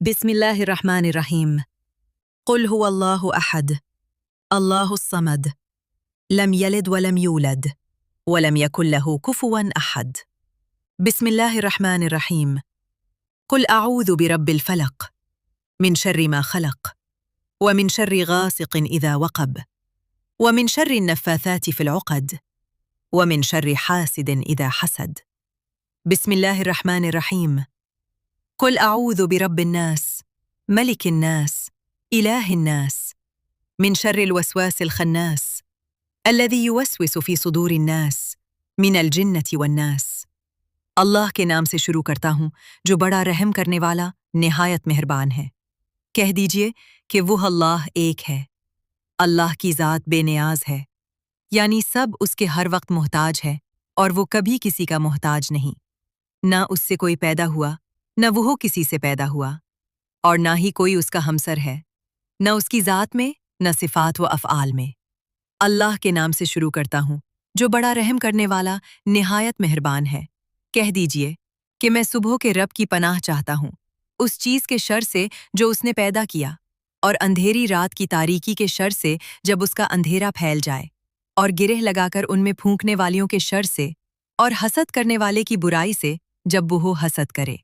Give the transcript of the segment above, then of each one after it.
بسم الله الرحمن الرحيم. قل هو الله أحد الله الصمد لم يلد ولم يولد ولم يكن له كفواً أحد. بسم الله الرحمن الرحيم. قل أعوذ برب الفلق من شر ما خلق ومن شر غاسق إذا وقب ومن شر النفاثات في العقد ومن شر حاسد إذا حسد. بسم الله الرحمن الرحيم. قل أعوذ برب الناس ملك الناس إله الناس من شر الوسواس الخناس الذي يوسوس في صدور الناس من الجنة والناس. اللہ کے نام سے شروع کرتا ہوں جو بڑا رحم کرنے والا نہایت مہربان ہے۔ کہہ دیجئے کہ وہ اللہ ایک ہے۔ اللہ کی ذات بے نیاز ہے، یعنی سب اس کے ہر وقت محتاج ہے اور وہ کبھی کسی کا محتاج نہیں۔ نہ اس سے کوئی پیدا ہوا، نہ وہ کسی سے پیدا ہوا، اور نہ ہی کوئی اس کا ہمسر ہے، نہ اس کی ذات میں نہ صفات و افعال میں۔ اللہ کے نام سے شروع کرتا ہوں جو بڑا رحم کرنے والا نہایت مہربان ہے۔ کہہ دیجئے کہ میں صبح کے رب کی پناہ چاہتا ہوں، اس چیز کے شر سے جو اس نے پیدا کیا، اور اندھیری رات کی تاریکی کے شر سے جب اس کا اندھیرا پھیل جائے، اور گرہ لگا کر ان میں پھونکنے والیوں کے شر سے، اور حسد کرنے والے کی برائی سے جب وہ حسد کرے۔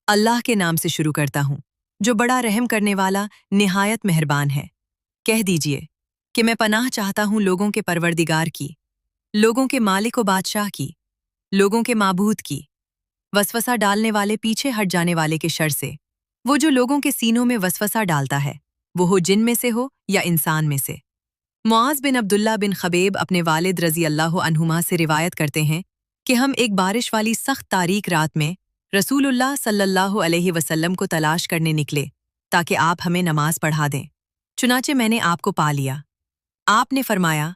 اللہ کے نام سے شروع کرتا ہوں جو بڑا رحم کرنے والا نہایت مہربان ہے۔ کہہ دیجئے کہ میں پناہ چاہتا ہوں لوگوں کے پروردگار کی، لوگوں کے مالک و بادشاہ کی، لوگوں کے معبود کی، وسوسہ ڈالنے والے پیچھے ہٹ جانے والے کے شر سے۔ وہ جو لوگوں کے سینوں میں وسوسہ ڈالتا ہے، وہ ہو جن میں سے ہو یا انسان میں سے۔ معاذ بن عبداللہ بن خبیب اپنے والد رضی اللہ عنہما سے روایت کرتے ہیں کہ ہم ایک بارش والی سخت تاریک رات میں رسول اللہ صلی اللہ علیہ وسلم کو تلاش کرنے نکلے تاکہ آپ ہمیں نماز پڑھا دیں۔ چنانچہ میں نے آپ کو پا لیا۔ آپ نے فرمایا،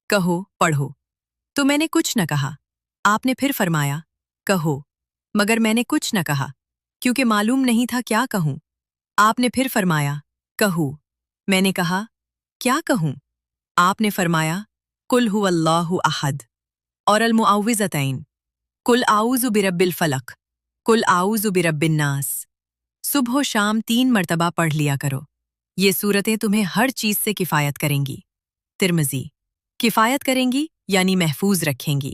کہو پڑھو، تو میں نے کچھ نہ کہا۔ آپ نے پھر فرمایا، کہو، مگر میں نے کچھ نہ کہا کیونکہ معلوم نہیں تھا کیا کہوں۔ آپ نے پھر فرمایا، کہو۔ میں نے کہا، کیا کہوں؟ آپ نے فرمایا، قل هو اللہ احد اور المعوذتین، قل اعوذ برب الفلق، قل اعوذ برب الناس۔ صبح و شام 3 مرتبہ پڑھ لیا کرو، یہ صورتیں تمہیں ہر چیز سے کفایت کریں گی۔ ترمذی۔ کفایت کریں گی یعنی محفوظ رکھیں گی۔